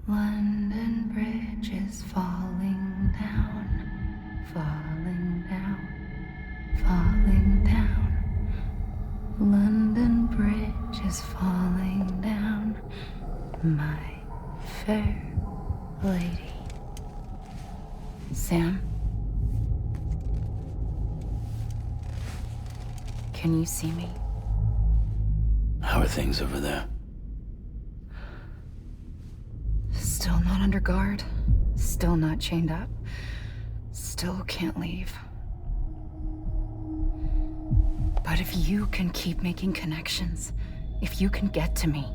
London Bridge is falling down, falling down, falling down. London Bridge is falling down, my fair lady. Sam? Can you see me? How are things over there? Still not under guard. Still not chained up. Still can't leave. But if you can keep making connections, if you can get to me,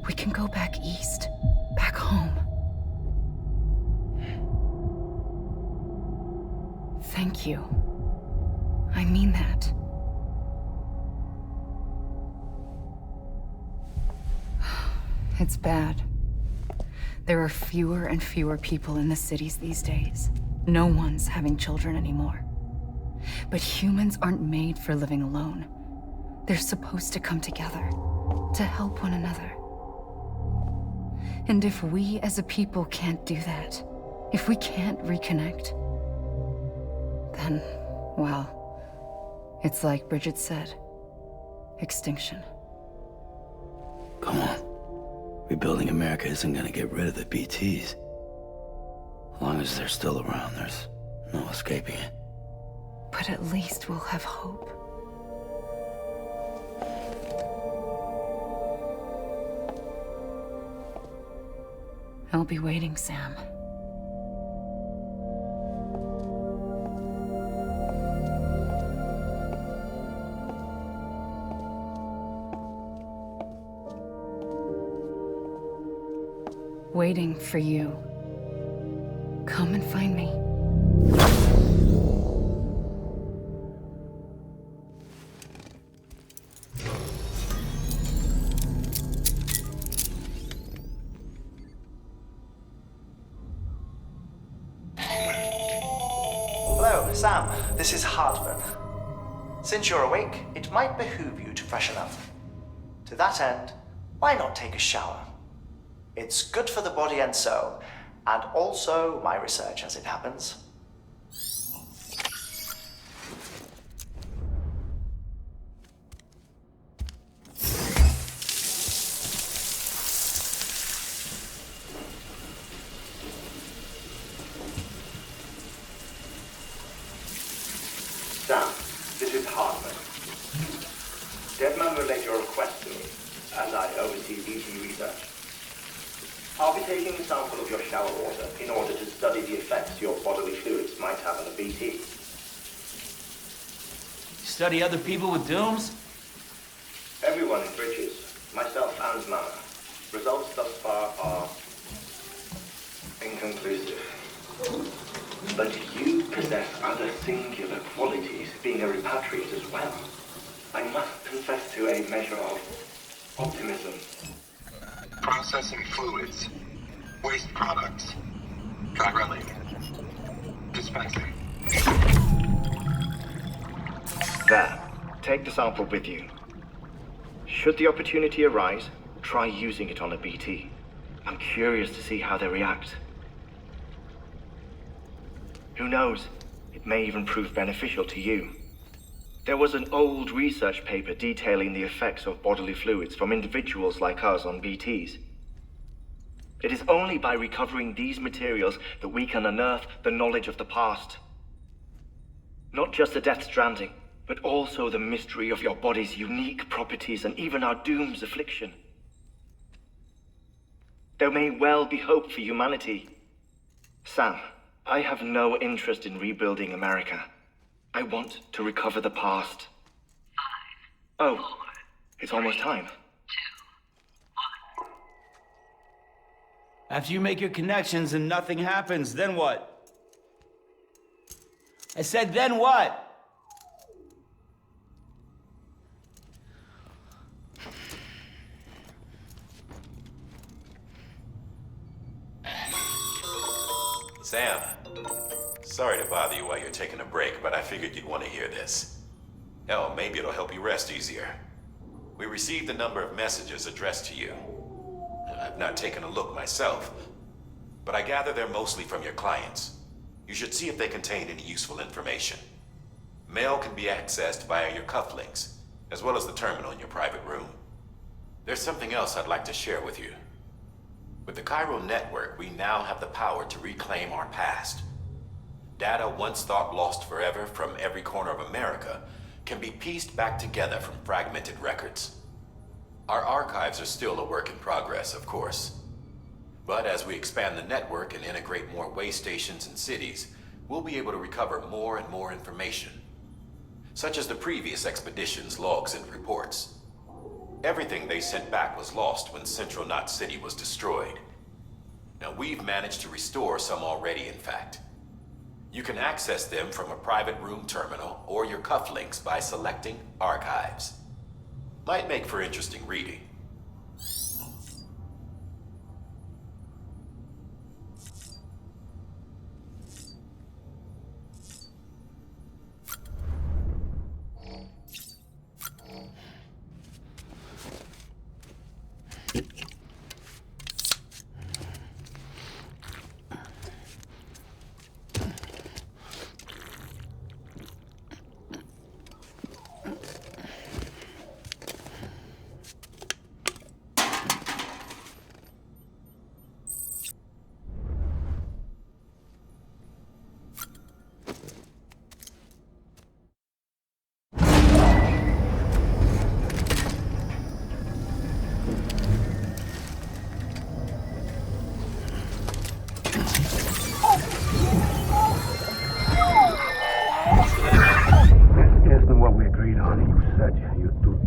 we can go back east. Back home. Thank you. I mean that. It's bad. There are fewer and fewer people in the cities these days. No one's having children anymore. But humans aren't made for living alone. They're supposed to come together, to help one another. And if we as a people can't do that, if we can't reconnect, then, well, it's like Bridget said, extinction. Come on. Rebuilding America isn't gonna get rid of the BTs. As long as they're still around, there's no escaping it. But at least we'll have hope. I'll be waiting, Sam. Waiting for you. Come and find me. Hello, Sam. This is Hartman. Since you're awake, it might behoove you to freshen up. To that end, why not take a shower? It's good for the body and soul, and also my research as it happens. Sam, this is Hartman. Deadman relayed your request to me, and I oversee BT research. I'll be taking a sample of your shower water in order to study the effects your bodily fluids might have on a BT. Study other people with dooms? Everyone in Bridges, myself and Mama. Results thus far are inconclusive. But you possess other singular qualities, being a repatriate as well. I must confess to a measure of optimism. Processing fluids, waste products, drilling, dispensing. There, take the sample with you. Should the opportunity arise, try using it on a BT. I'm curious to see how they react. Who knows, it may even prove beneficial to you. There was an old research paper detailing the effects of bodily fluids from individuals like us on BTs. It is only by recovering these materials that we can unearth the knowledge of the past. Not just the Death Stranding, but also the mystery of your body's unique properties and even our doom's affliction. There may well be hope for humanity. Sam, I have no interest in rebuilding America. I want to recover the past. 5, 4, it's almost time. 2, 1. After you make your connections and nothing happens, then what? I said, then what? Sam, sorry to bother you while you're taking a break, but I figured you'd want to hear this. Hell, maybe it'll help you rest easier. We received a number of messages addressed to you. I've not taken a look myself, but I gather they're mostly from your clients. You should see if they contain any useful information. Mail can be accessed via your cufflinks, as well as the terminal in your private room. There's something else I'd like to share with you. With the chiral network, we now have the power to reclaim our past. Data once thought lost forever from every corner of America can be pieced back together from fragmented records. Our archives are still a work in progress, of course. But as we expand the network and integrate more way stations and cities, we'll be able to recover more and more information, such as the previous expedition's logs and reports. Everything they sent back was lost when Central Knot City was destroyed. Now we've managed to restore some already, in fact. You can access them from a private room terminal or your cufflinks by selecting Archives. Might make for interesting reading.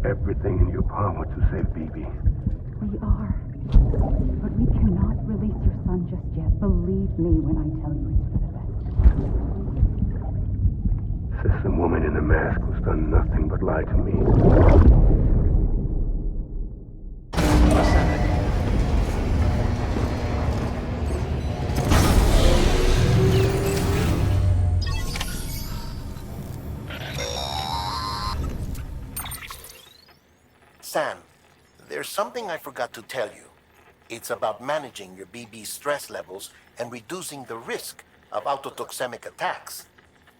Everything in your power to save BB. We are. But we cannot release your son just yet. Believe me when I tell you it's for the best. Says some woman in a mask who's done nothing but lie to me. Sam, there's something I forgot to tell you. It's about managing your BB stress levels and reducing the risk of autotoxemic attacks.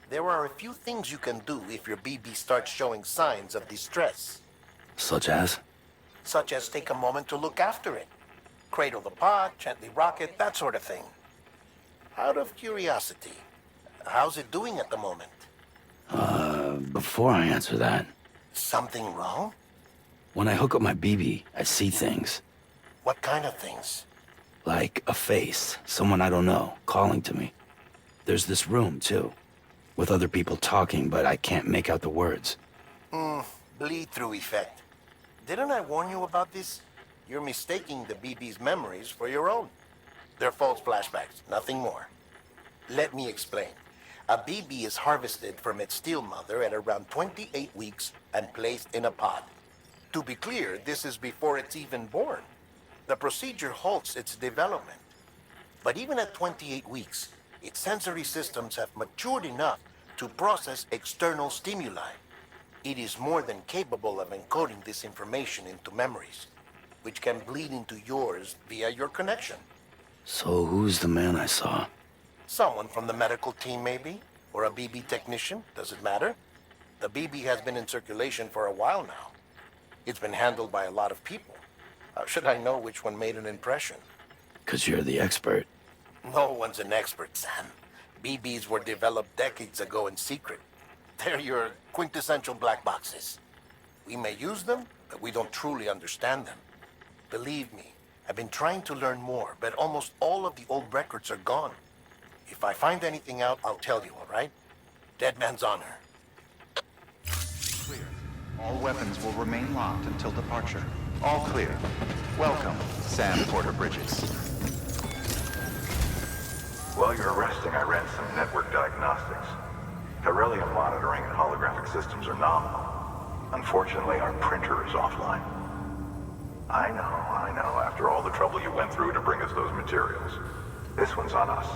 There are a few things you can do if your BB starts showing signs of distress. Such as? Such as take a moment to look after it. Cradle the pod, gently rock it, that sort of thing. Out of curiosity, how's it doing at the moment? Before I answer that... Something wrong? When I hook up my BB, I see things. What kind of things? Like a face, someone I don't know, calling to me. There's this room, too, with other people talking, but I can't make out the words. Bleed-through effect. Didn't I warn you about this? You're mistaking the BB's memories for your own. They're false flashbacks, nothing more. Let me explain. A BB is harvested from its steel mother at around 28 weeks and placed in a pod. To be clear, this is before it's even born. The procedure halts its development. But even at 28 weeks, its sensory systems have matured enough to process external stimuli. It is more than capable of encoding this information into memories, which can bleed into yours via your connection. So who's the man I saw? Someone from the medical team, maybe? Or a BB technician, does it matter? The BB has been in circulation for a while now. It's been handled by a lot of people. How should I know which one made an impression? 'Cause you're the expert. No one's an expert, Sam. BBs were developed decades ago in secret. They're your quintessential black boxes. We may use them, but we don't truly understand them. Believe me, I've been trying to learn more, but almost all of the old records are gone. If I find anything out, I'll tell you, all right? Dead man's honor. Clear. All weapons will remain locked until departure. All clear. Welcome, Sam Porter Bridges. While you're resting, I ran some network diagnostics. Beryllium monitoring and holographic systems are nominal. Unfortunately, our printer is offline. I know. After all the trouble you went through to bring us those materials. This one's on us.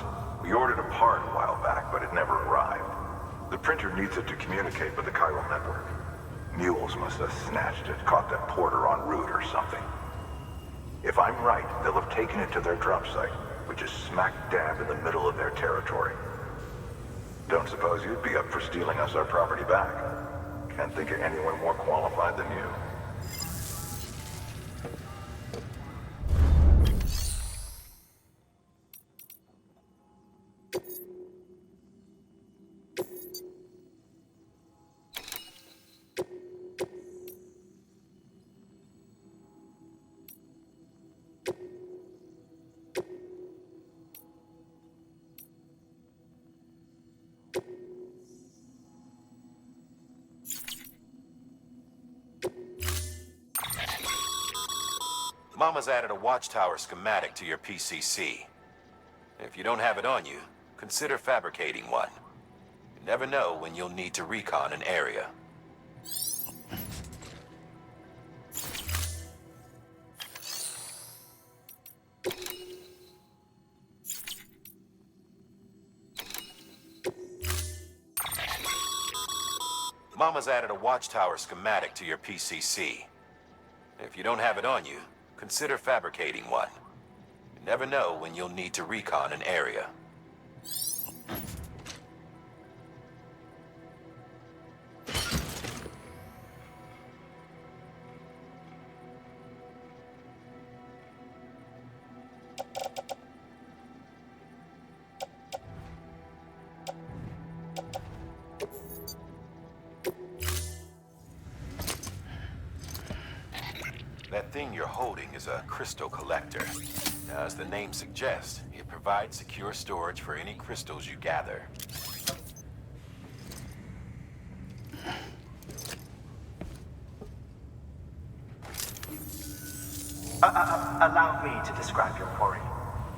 We ordered a part a while back, but it never arrived. The printer needs it to communicate with the chiral network. Mules must have snatched it, caught that porter en route or something. If I'm right, they'll have taken it to their drop site, which which is smack dab in the middle of their territory. Don't suppose you'd be up for stealing us our property back? Can't think of anyone more qualified than you. Mama's added a watchtower schematic to your PCC. If you don't have it on you, consider fabricating one. You never know when you'll need to recon an area. Mama's added a watchtower schematic to your PCC. If you don't have it on you, consider fabricating one. You never know when you'll need to recon an area. That thing you're holding is a crystal collector. Now, as the name suggests, it provides secure storage for any crystals you gather. Allow me to describe your quarry.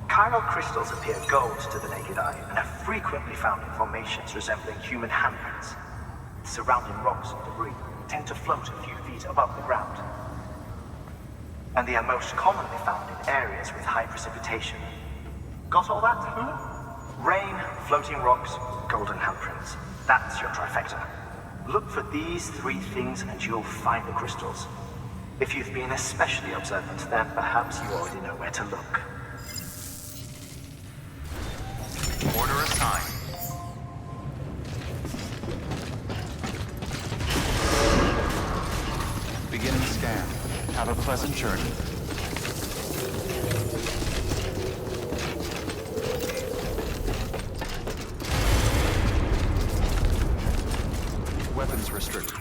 Chiral crystals appear gold to the naked eye and are frequently found in formations resembling human handprints. Surrounding rocks and debris tend to float a few feet above the ground. And they are most commonly found in areas with high precipitation. Got all that, Rain, floating rocks, golden handprints. That's your trifecta. Look for these three things and you'll find the crystals. If you've been especially observant, then perhaps you already know where to look. Order assigned. Beginning scan. Have a pleasant journey. Weapons restricted.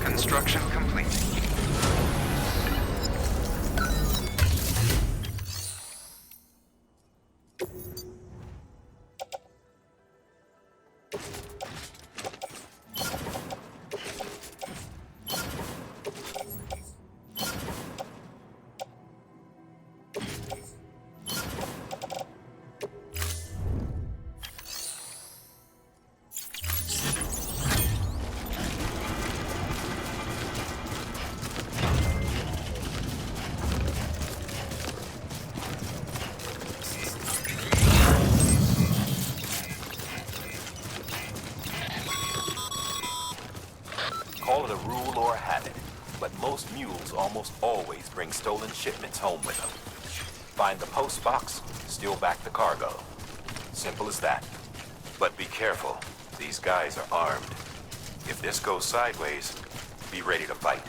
Construction complete. Call it a rule or a habit, but most mules almost always bring stolen shipments home with them. Find the post box, steal back the cargo. Simple as that. But be careful, these guys are armed. If this goes sideways, be ready to fight.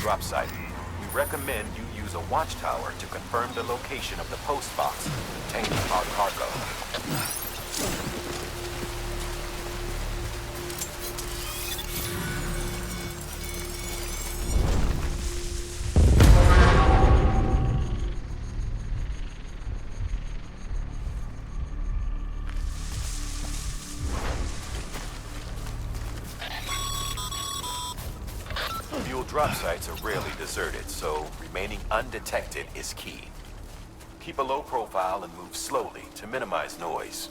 drop site, we recommend you use a watchtower to confirm the location of the post box containing our cargo. Drop sites are rarely deserted, so remaining undetected is key. Keep a low profile and move slowly to minimize noise.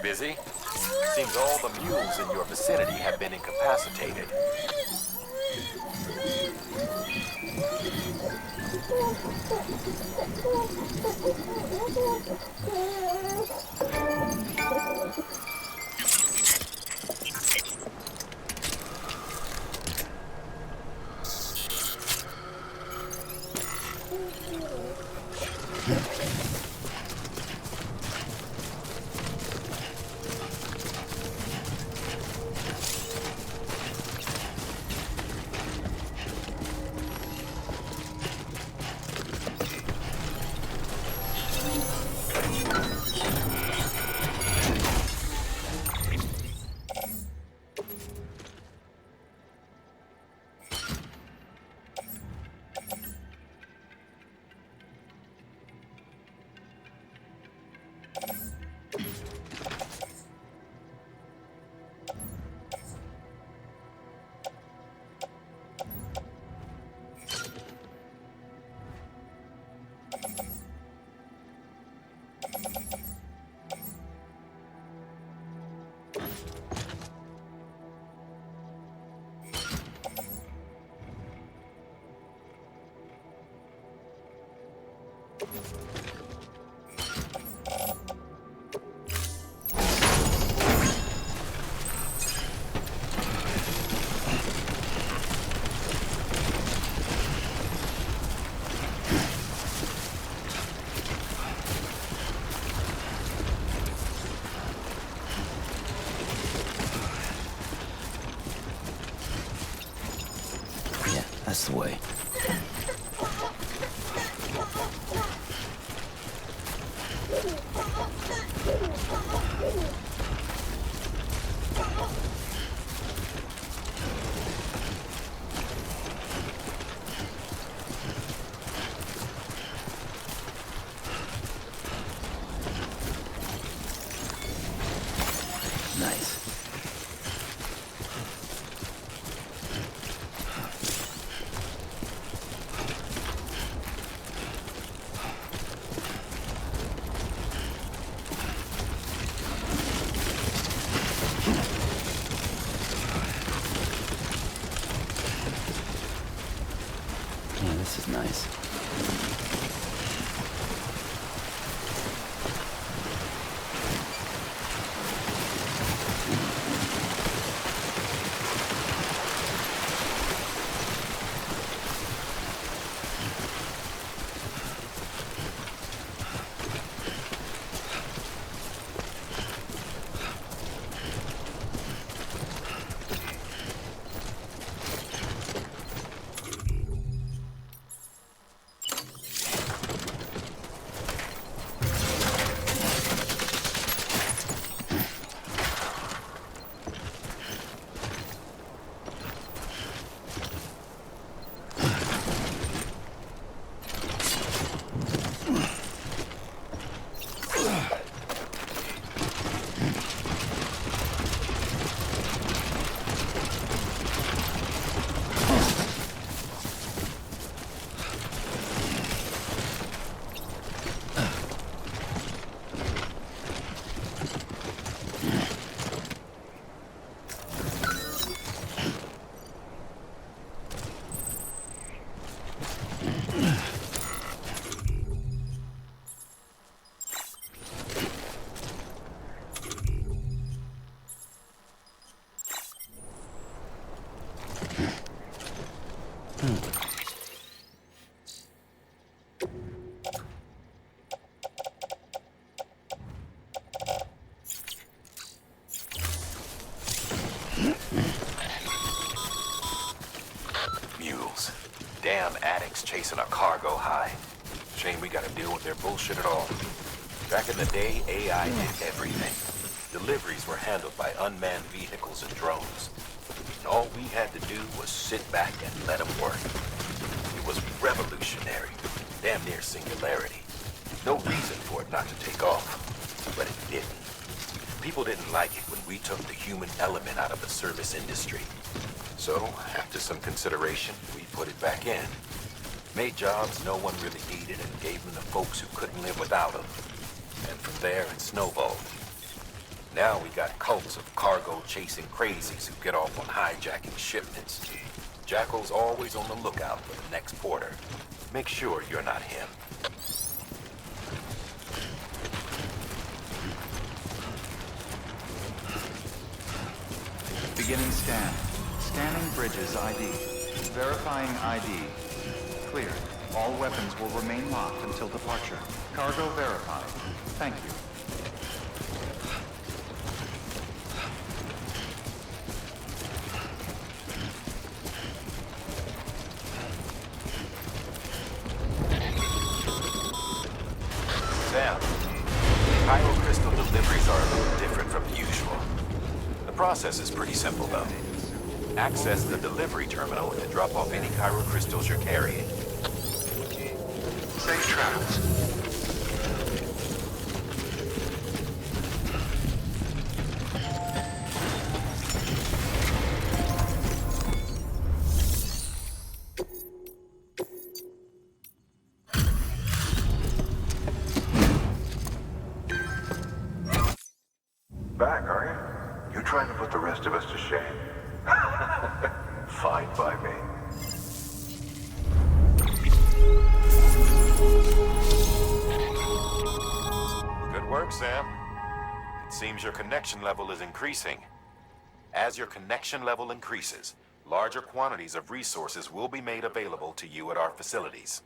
Busy? Seems all the mules in your vicinity have been incapacitated. That's the way. This is nice. Mules. Damn addicts chasing a cargo high. Shame we gotta deal with their bullshit at all. Back in the day, AI did everything. Deliveries were handled by unmanned vehicles and drones. And all we had to do was sit back and let them work. It was revolutionary. Damn near singularity. No reason for it not to take off. But it didn't. People didn't like it when we took the human element out of the service industry. So, after some consideration, we put it back in. Made jobs no one really needed and gave them to folks who couldn't live without them. And from there, it snowballed. Now we got cults of cargo-chasing crazies who get off on hijacking shipments. Jackal's always on the lookout for the next porter. Make sure you're not him. Beginning scan. Scanning bridges ID. Verifying ID. Clear. All weapons will remain locked until departure. Cargo verified. Thank you. Sam, crystal deliveries are a little different from the usual. The process is pretty simple, though. Access the delivery terminal to drop off any crystals you're carrying. Safe travels. Back, are you? You trying to put the rest of us to shame? Fine by me. Good work, Sam. It seems your connection level is increasing. As your connection level increases, larger quantities of resources will be made available to you at our facilities.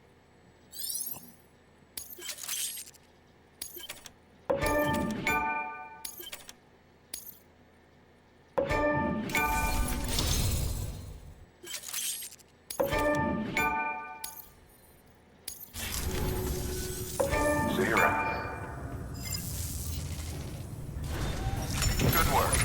See you around. Good work.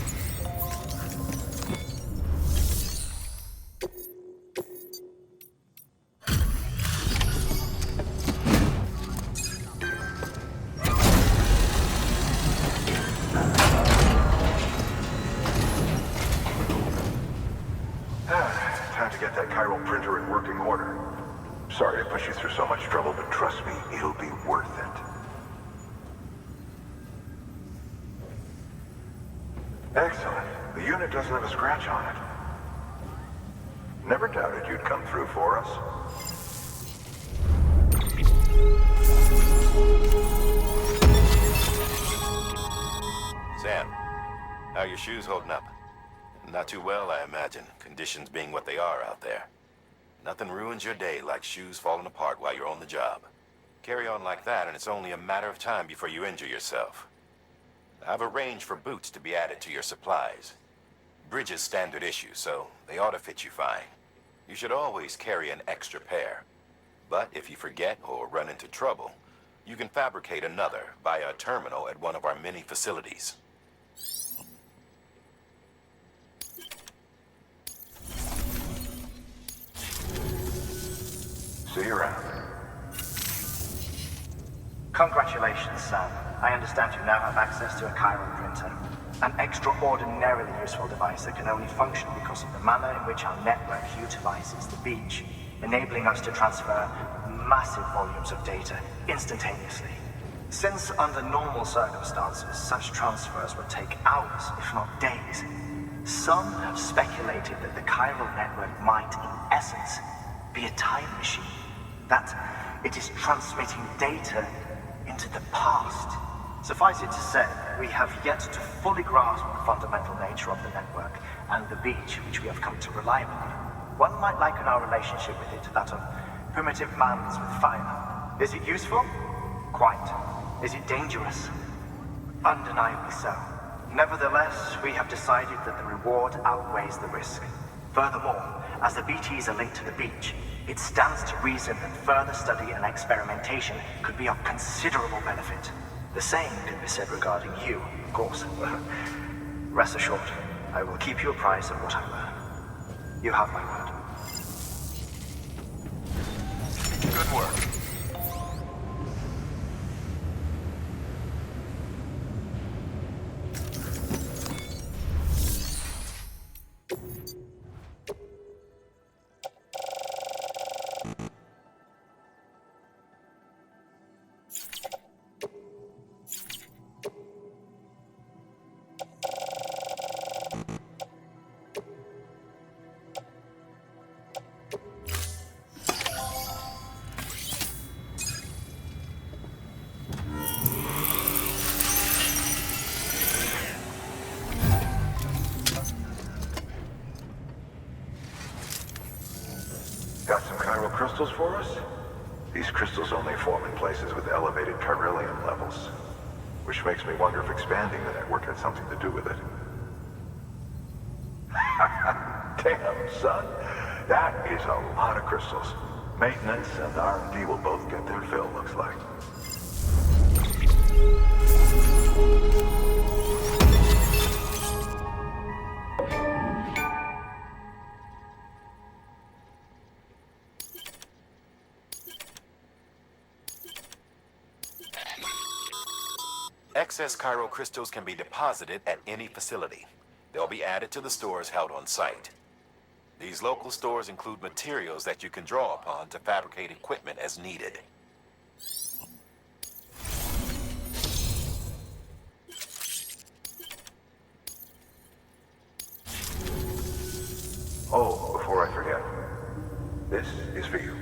Time to get that chiral printer in working order. Sorry to push you through so much trouble, but trust me, it'll be worth it. Excellent. The unit doesn't have a scratch on it. Never doubted you'd come through for us. Sam, how are your shoes holding up? Not too well, I imagine, conditions being what they are out there. Nothing ruins your day like shoes falling apart while you're on the job. Carry on like that, and it's only a matter of time before you injure yourself. I've arranged for boots to be added to your supplies. Bridges standard issue, so they ought to fit you fine. You should always carry an extra pair. But if you forget or run into trouble, you can fabricate another via a terminal at one of our many facilities. See you around. Congratulations, Sam. I understand you now have access to a chiral printer. An extraordinarily useful device that can only function because of the manner in which our network utilizes the beach, enabling us to transfer massive volumes of data instantaneously. Since under normal circumstances, such transfers would take hours, if not days, some have speculated that the chiral network might, in essence, be a time machine. That it is transmitting data into the past. Suffice it to say, we have yet to fully grasp the fundamental nature of the network and the beach which we have come to rely upon. One might liken our relationship with it to that of primitive mans with fire. Is it useful? Quite. Is it dangerous? Undeniably so. Nevertheless, we have decided that the reward outweighs the risk. Furthermore, as the BTs are linked to the beach, it stands to reason that further study and experimentation could be of considerable benefit. The same could be said regarding you, of course. Rest assured, I will keep you apprised of what I learn. You have my word. Good work. Got some chiral crystals for us? These crystals only form in places with elevated chiralium levels, which makes me wonder if expanding the network had something to do with it. Damn, son. That is a lot of crystals. Maintenance and R&D will both get their fill, looks like. Excess chiral crystals can be deposited at any facility. They'll be added to the stores held on site. These local stores include materials that you can draw upon to fabricate equipment as needed. Oh, before I forget, this is for you.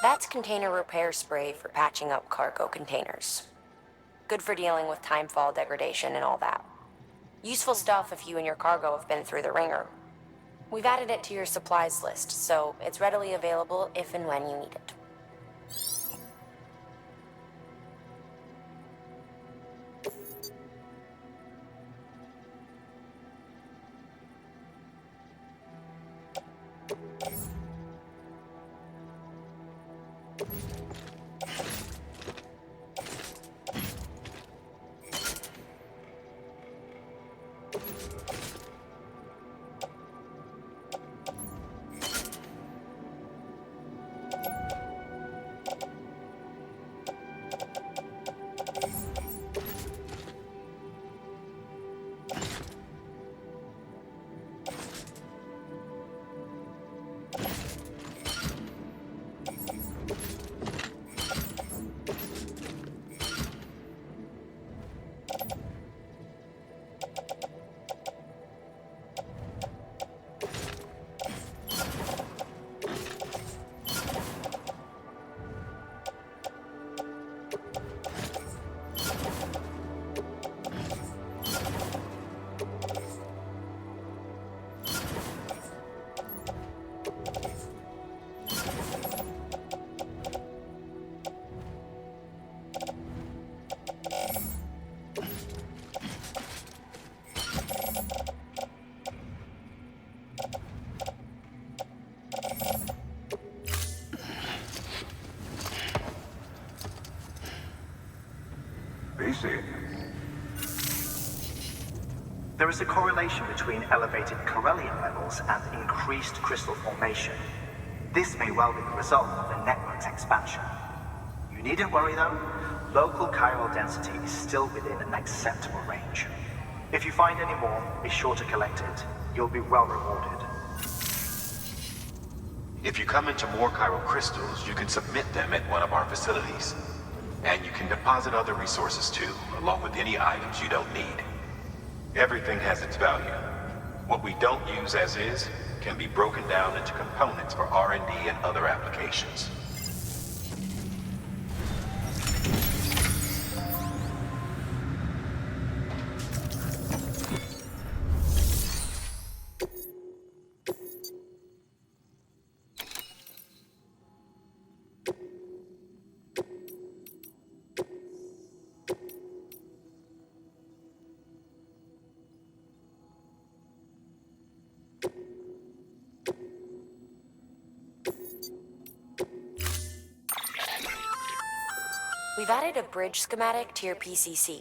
That's container repair spray for patching up cargo containers. Good for dealing with timefall degradation and all that. Useful stuff if you and your cargo have been through the ringer. We've added it to your supplies list, so it's readily available if and when you need it. Proceed. There is a correlation between elevated Corellium levels and increased crystal formation. This may well be the result of the network's expansion. You needn't worry though, local chiral density is still within an acceptable range. If you find any more, be sure to collect it. You'll be well rewarded. If you come into more chiral crystals, you can submit them at one of our facilities. And you can deposit other resources too, along with any items you don't need. Everything has its value. What we don't use as is can be broken down into components for R&D and other applications. We've added a bridge schematic to your PCC.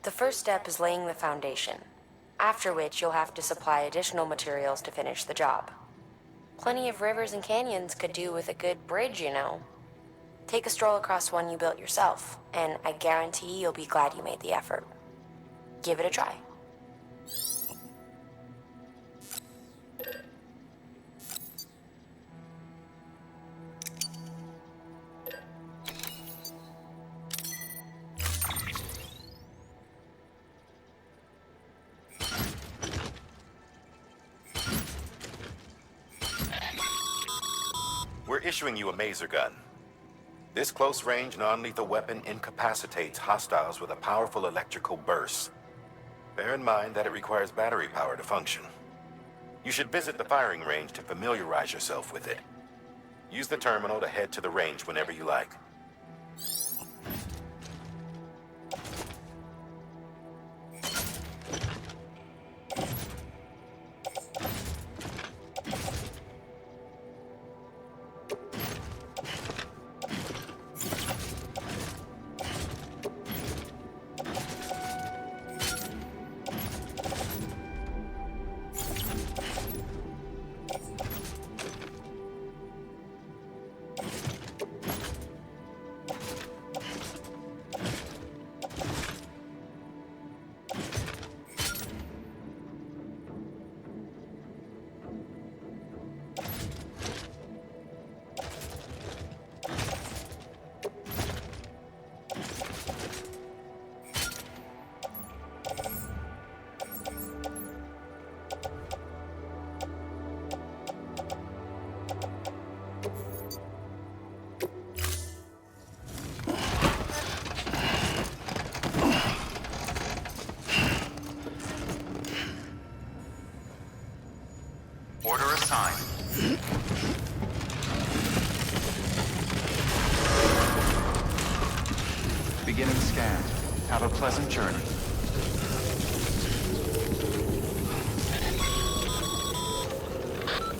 The first step is laying the foundation, after which you'll have to supply additional materials to finish the job. Plenty of rivers and canyons could do with a good bridge, you know. Take a stroll across one you built yourself, and I guarantee you'll be glad you made the effort. Give it a try. We're issuing you a maser gun. This close-range, non-lethal weapon incapacitates hostiles with a powerful electrical burst. Bear in mind that it requires battery power to function. You should visit the firing range to familiarize yourself with it. Use the terminal to head to the range whenever you like. Order assigned. Beginning scan. Have a pleasant journey.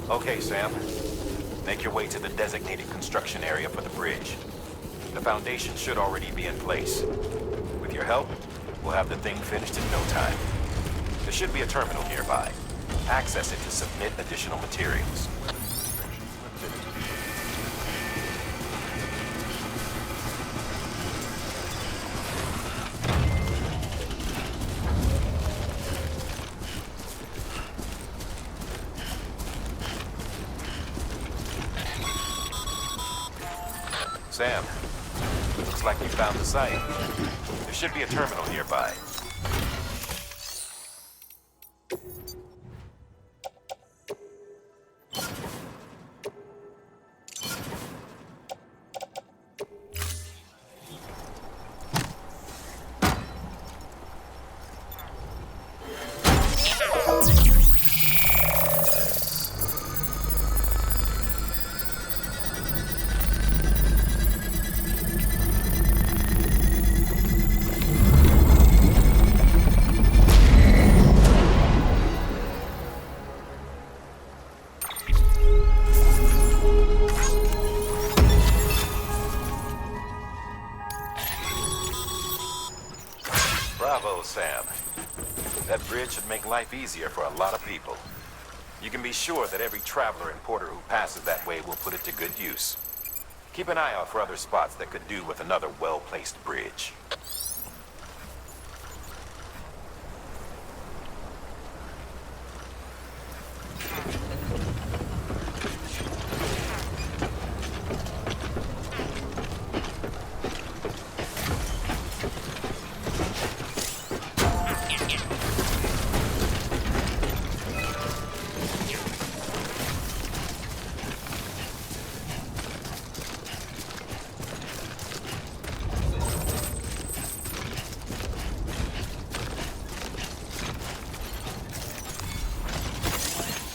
Okay, Sam. Make your way to the designated construction area for the bridge. The foundation should already be in place. With your help, we'll have the thing finished in no time. There should be a terminal nearby. Access it to submit additional materials. Sam, looks like you found the site. There should be a terminal nearby. Bravo, Sam. That bridge should make life easier for a lot of people. You can be sure that every traveler and porter who passes that way will put it to good use. Keep an eye out for other spots that could do with another well-placed bridge.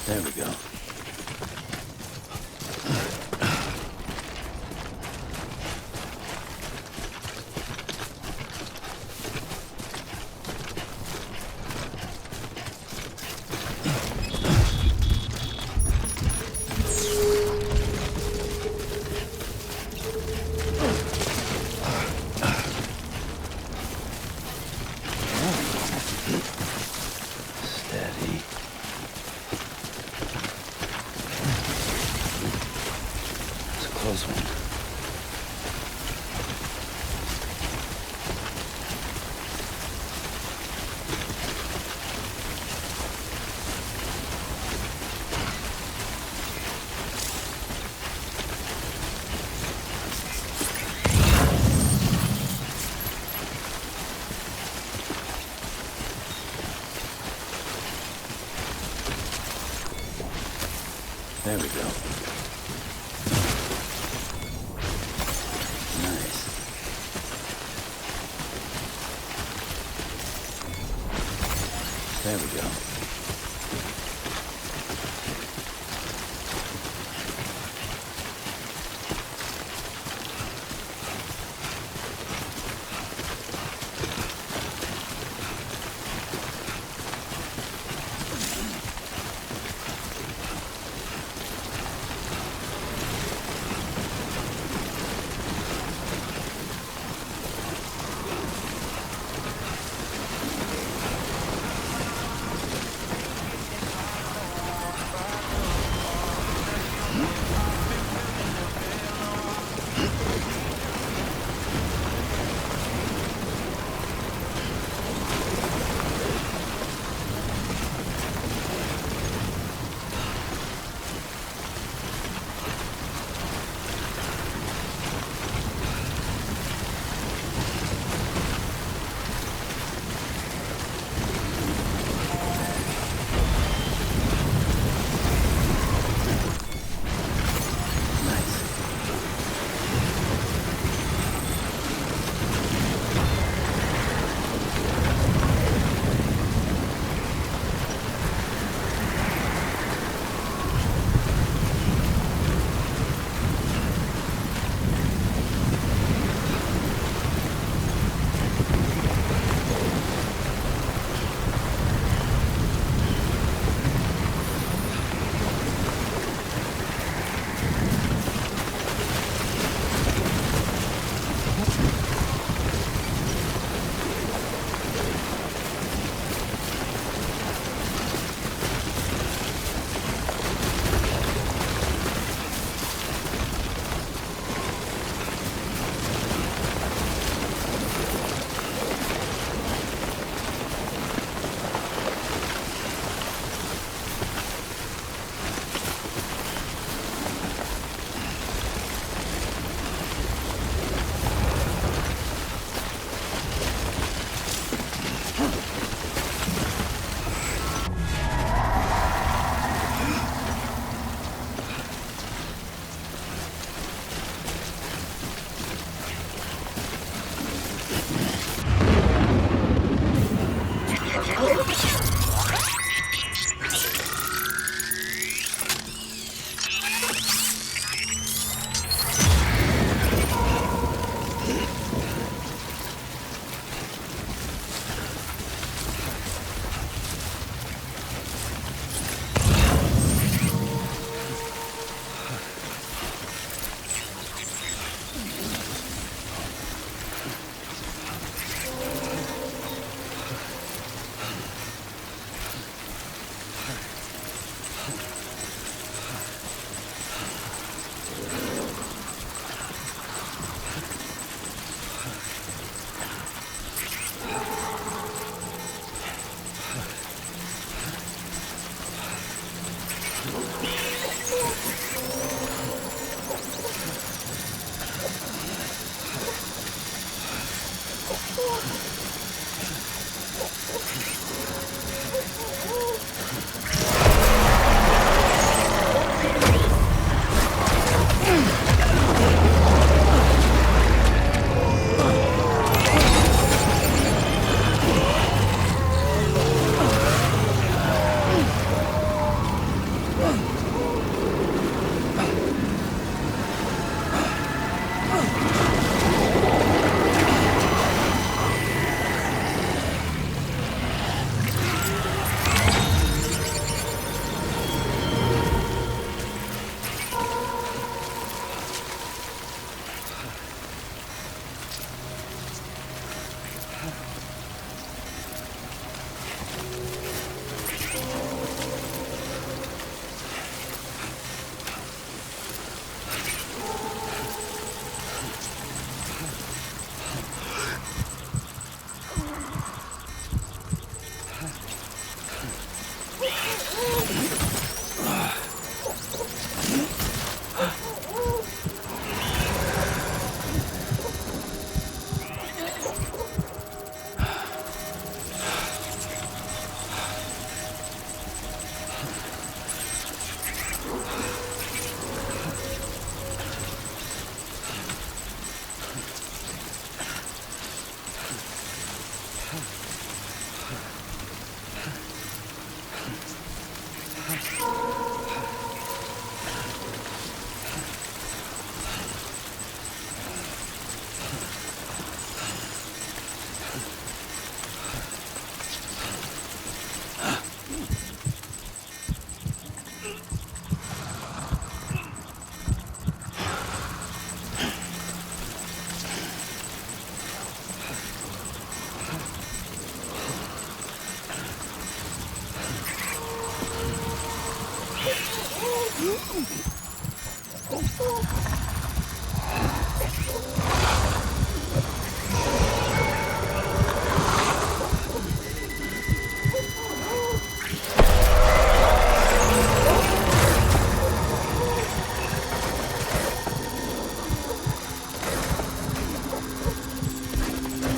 There we go. Steady. It's a close one. There we go. Nice. There we go.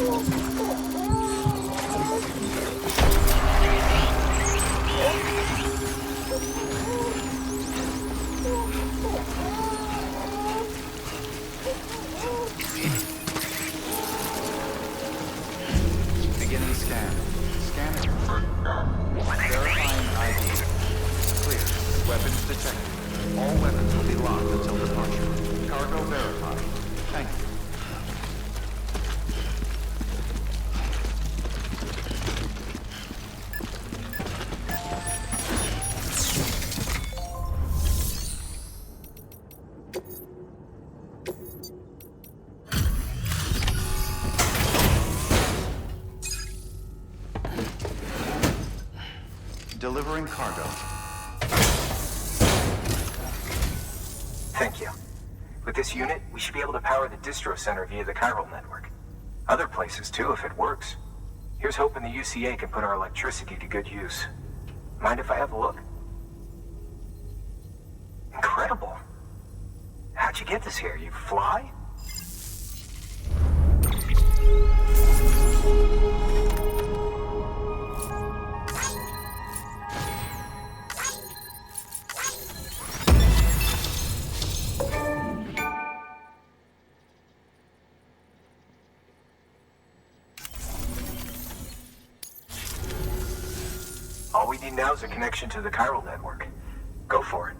Beginning scan. Scanner. Verifying ID. Clear. Weapons detected. All weapons will be locked until departure. Cargo verified. Thank you. Delivering cargo. Thank you. With this unit, we should be able to power the distro center via the chiral network. Other places too, if it works. Here's hoping the UCA can put our electricity to good use. Mind if I have a look? Incredible. How'd you get this here? You fly? All we need now is a connection to the chiral network. Go for it.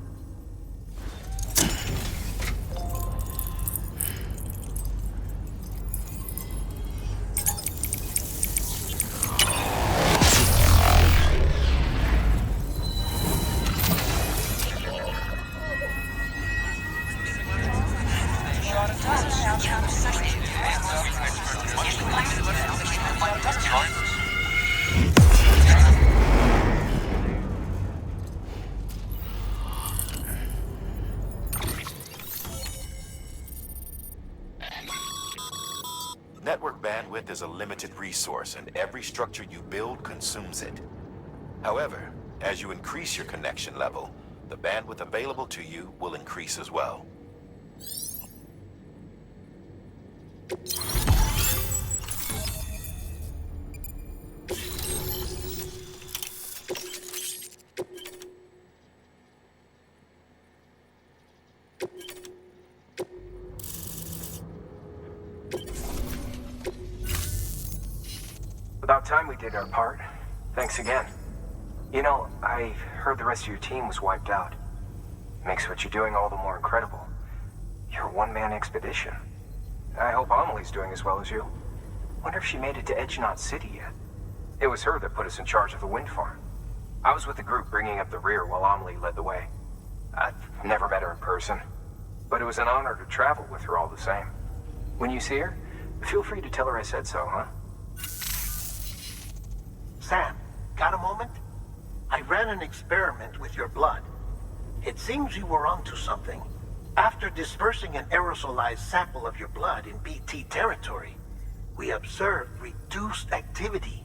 Network bandwidth is a limited resource, and every structure you build consumes it. However, as you increase your connection level, the bandwidth available to you will increase as well. About time we did our part. Thanks again. You know, I heard the rest of your team was wiped out. Makes what you're doing all the more incredible. You're a one-man expedition. I hope Amelie's doing as well as you. Wonder if she made it to Edgenot City yet. It was her that put us in charge of the wind farm. I was with the group bringing up the rear while Amelie led the way. I've never met her in person, but it was an honor to travel with her all the same. When you see her, feel free to tell her I said so, huh? Sam, got a moment? I ran an experiment with your blood. It seems you were onto something. After dispersing an aerosolized sample of your blood in BT territory, we observed reduced activity.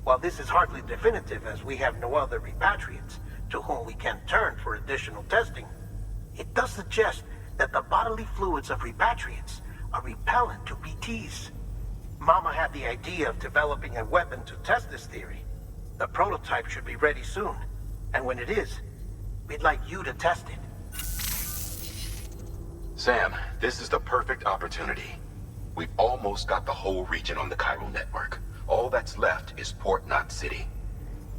While this is hardly definitive, as we have no other repatriates to whom we can turn for additional testing, it does suggest that the bodily fluids of repatriates are repellent to BTs. Mama had the idea of developing a weapon to test this theory. The prototype should be ready soon, and when it is, we'd like you to test it. Sam, this is the perfect opportunity. We've almost got the whole region on the chiral network. All that's left is Port Knot City.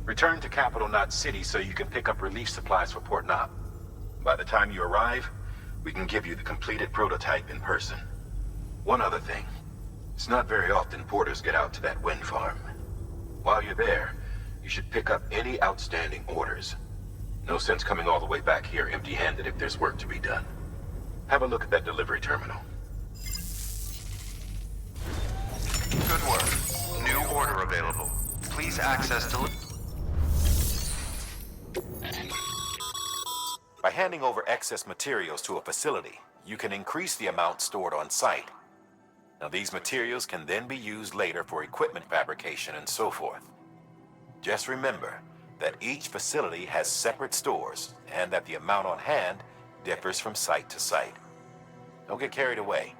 Return to Capital Knot City so you can pick up relief supplies for Port Knot. By the time you arrive, we can give you the completed prototype in person. One other thing. It's not very often porters get out to that wind farm. While you're there, you should pick up any outstanding orders. No sense coming all the way back here empty-handed if there's work to be done. Have a look at that delivery terminal. Good work. New order available. Please access By handing over excess materials to a facility, you can increase the amount stored on site. Now, these materials can then be used later for equipment fabrication and so forth. Just remember that each facility has separate stores and that the amount on hand differs from site to site. Don't get carried away.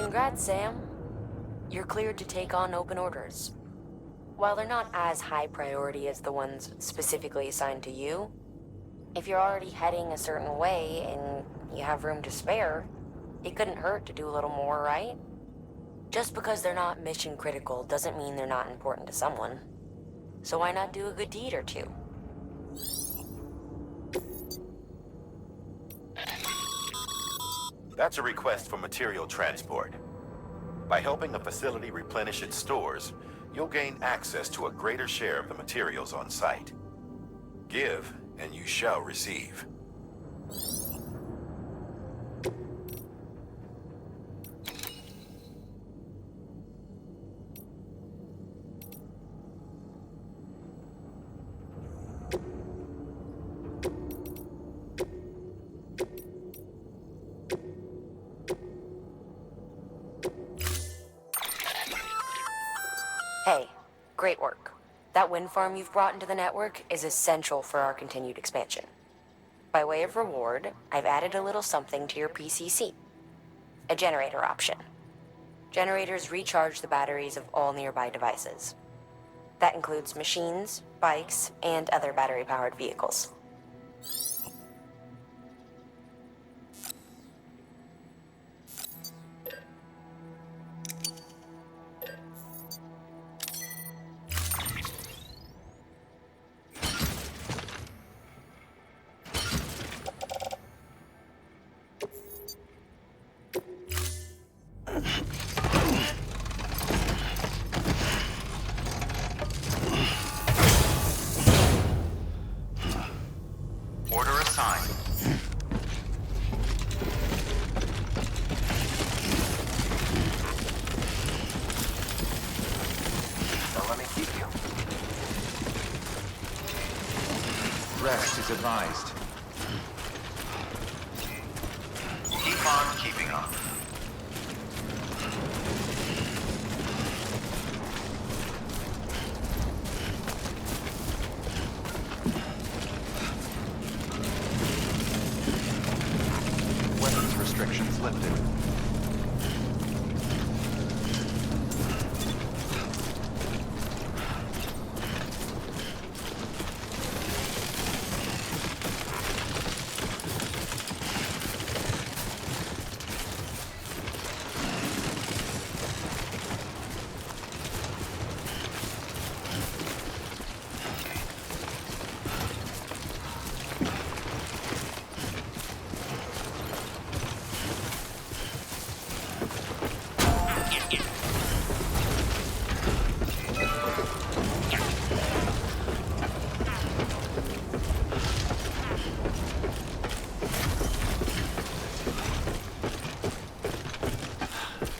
Congrats, Sam. You're cleared to take on open orders. While they're not as high priority as the ones specifically assigned to you, if you're already heading a certain way and you have room to spare, it couldn't hurt to do a little more, right? Just because they're not mission critical doesn't mean they're not important to someone. So why not do a good deed or two? That's a request for material transport. By helping the facility replenish its stores, you'll gain access to a greater share of the materials on site. Give, and you shall receive. Hey, great work. That wind farm you've brought into the network is essential for our continued expansion. By way of reward, I've added a little something to your PCC. A generator option. Generators recharge the batteries of all nearby devices. That includes machines, bikes, and other battery-powered vehicles. Order assigned. Don't let me keep you. Rest is advised. Keep on keeping on. Weapons restrictions lifted.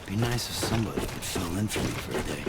Be nice if somebody could fill in for me for a day.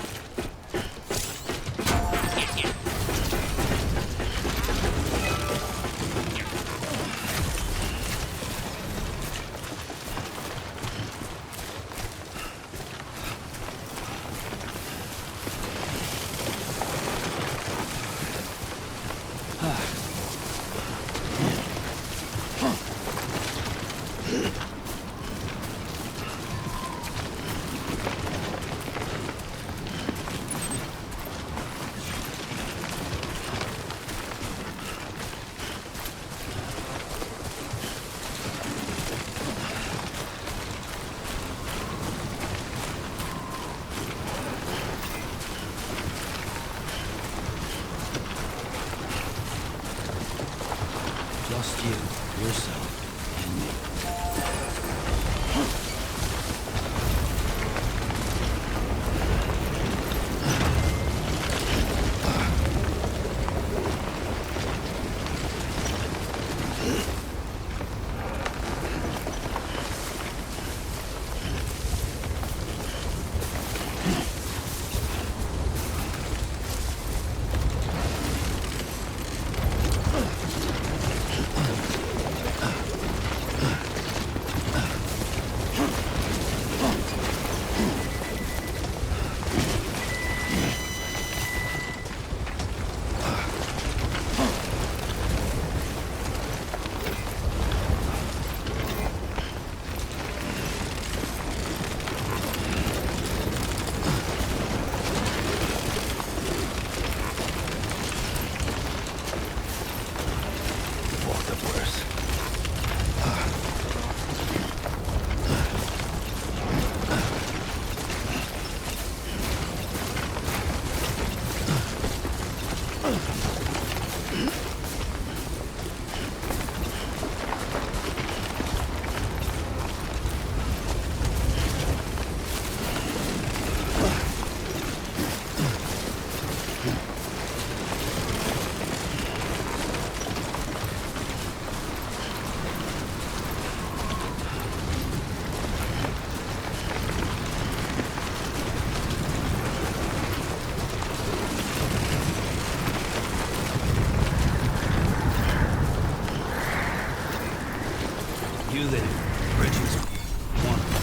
you there, Bridges. One.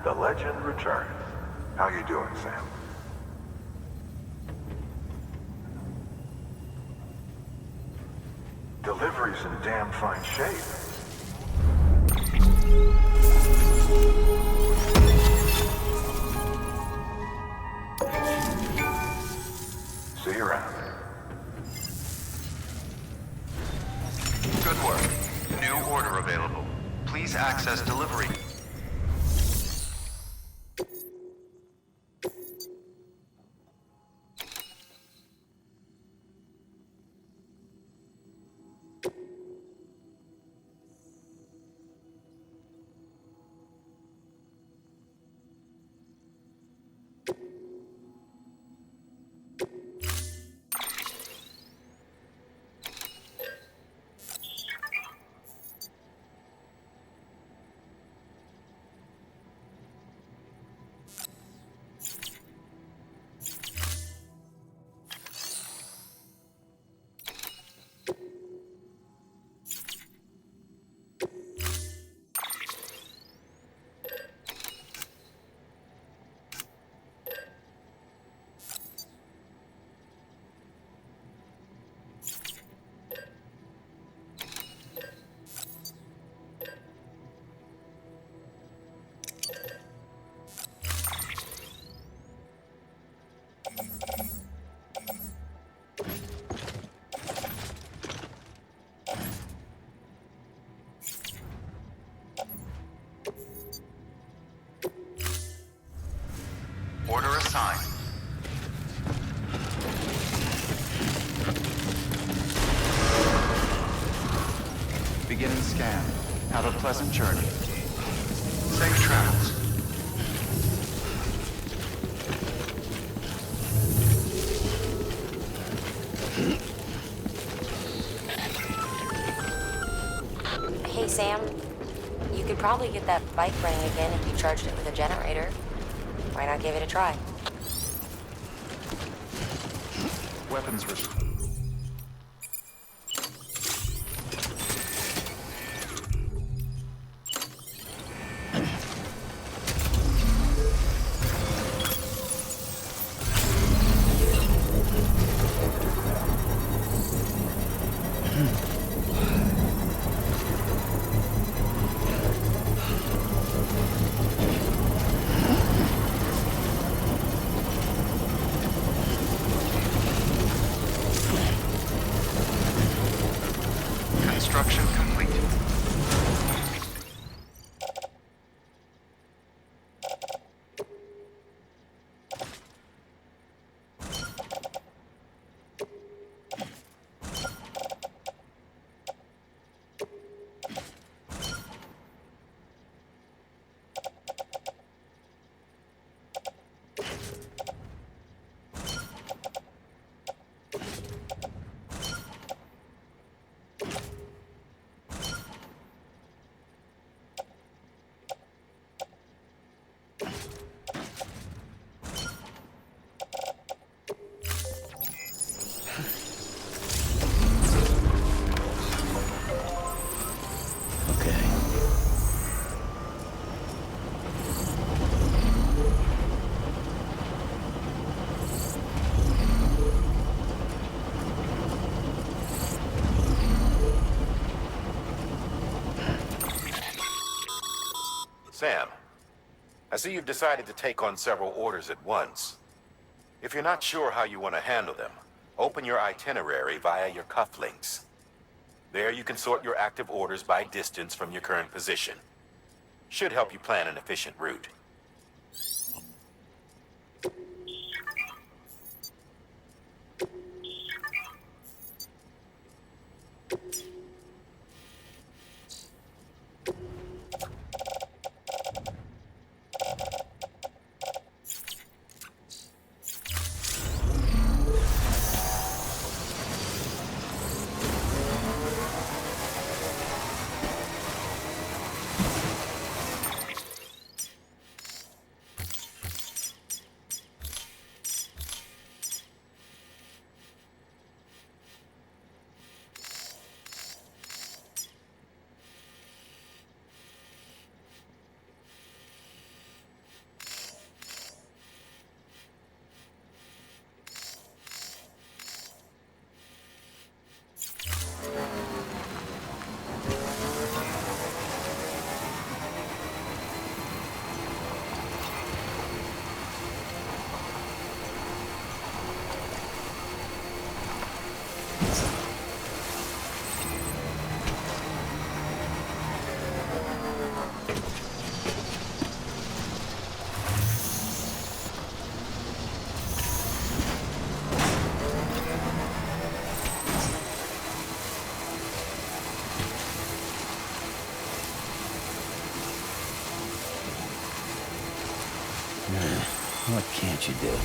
The legend returns. How you doing, Sam? Delivery's in damn fine shape. See you around. Good work. New order available. Please access delivery. Beginning scan. Have a pleasant journey. Safe travels. Hey, Sam. You could probably get that bike running again if you charged it with a generator. Why not give it a try? Weapons ready. Construction complete. Sam, I see you've decided to take on several orders at once. If you're not sure how you want to handle them, open your itinerary via your cufflinks. There you can sort your active orders by distance from your current position. Should help you plan an efficient route. What can't you do?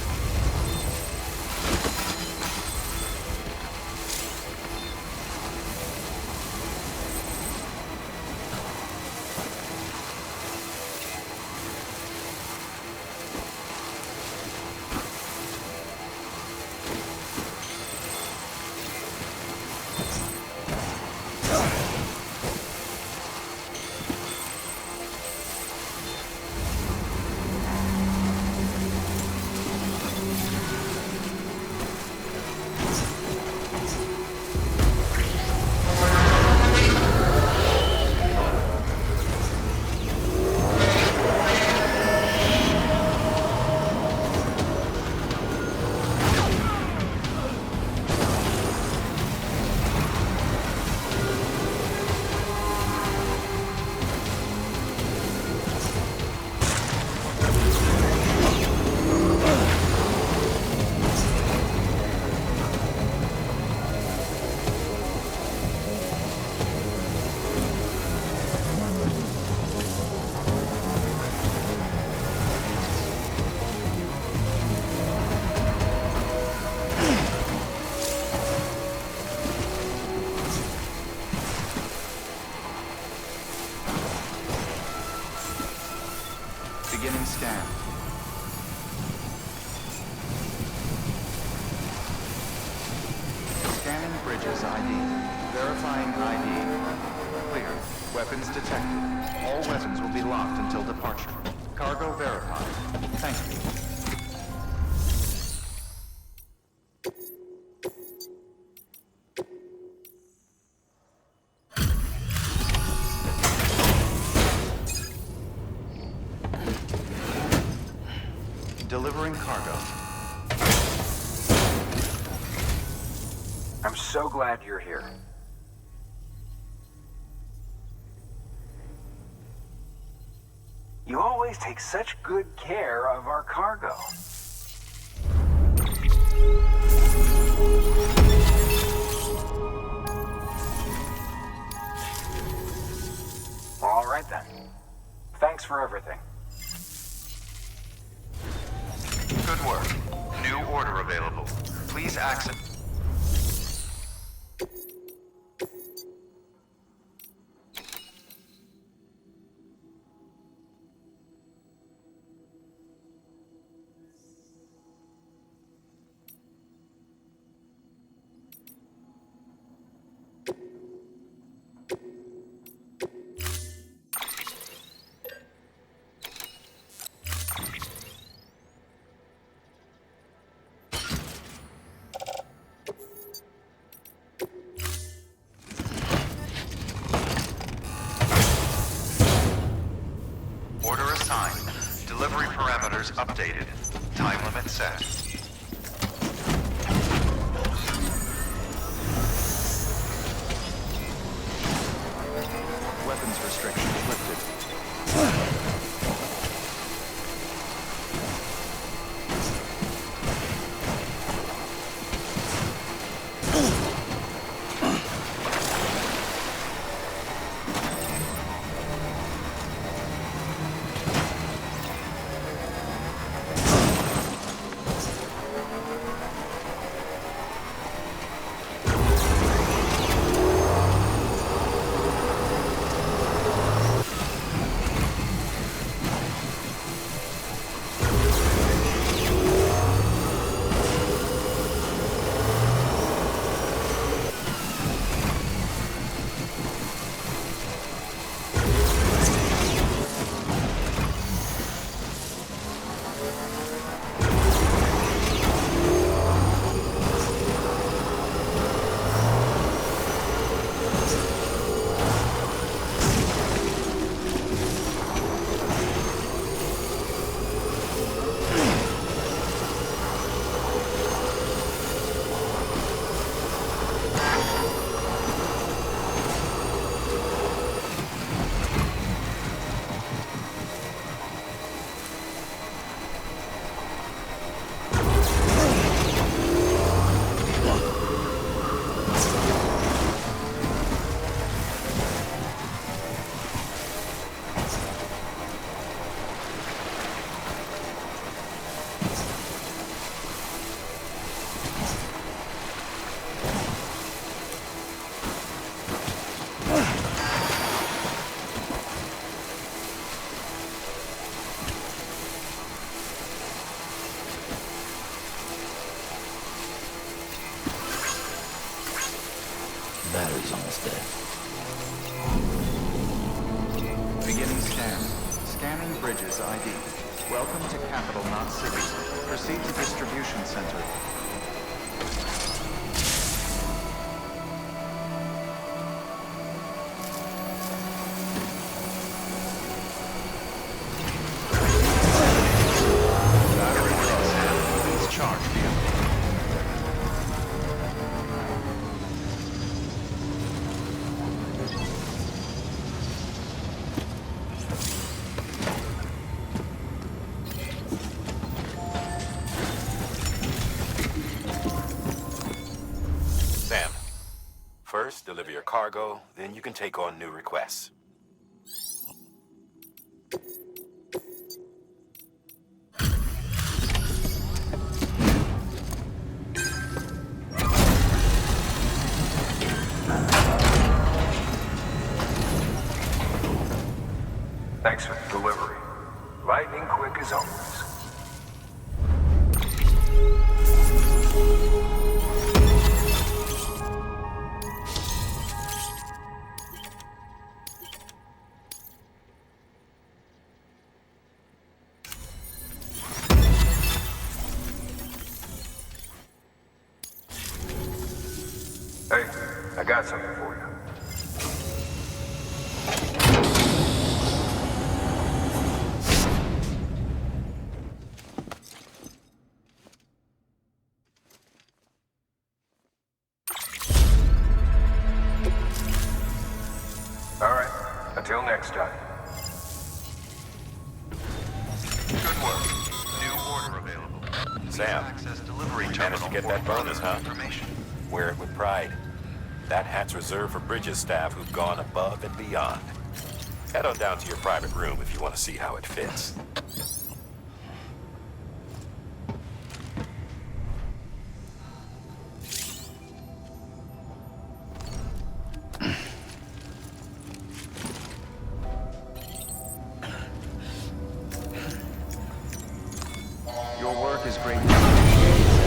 Verifying ID. Clear. Weapons detected. All weapons will be locked until departure. Cargo verified. Thank you. Delivering cargo. I'm so glad you're here. You always take such good care of our cargo. All right then. Thanks for everything. Good work. New order available. Please access. Order assigned. Delivery parameters updated. Time limit set. Weapons restrictions lifted. Battery's almost dead. Beginning scan. Scanning bridges ID. Welcome to Capital, not City. Proceed to distribution center. Battery low. Please charge vehicle. Sam, first deliver your cargo, then you can take on new requests. Thanks for the delivery. Lightning quick as always. I got something for you. All right. Until next time. Good work. New order available. Sam, you managed to get that bonus, huh? Wear it with pride. That hat's reserved for Bridges staff who've gone above and beyond. Head on down to your private room if you want to see how it fits. Your work is greatly appreciated.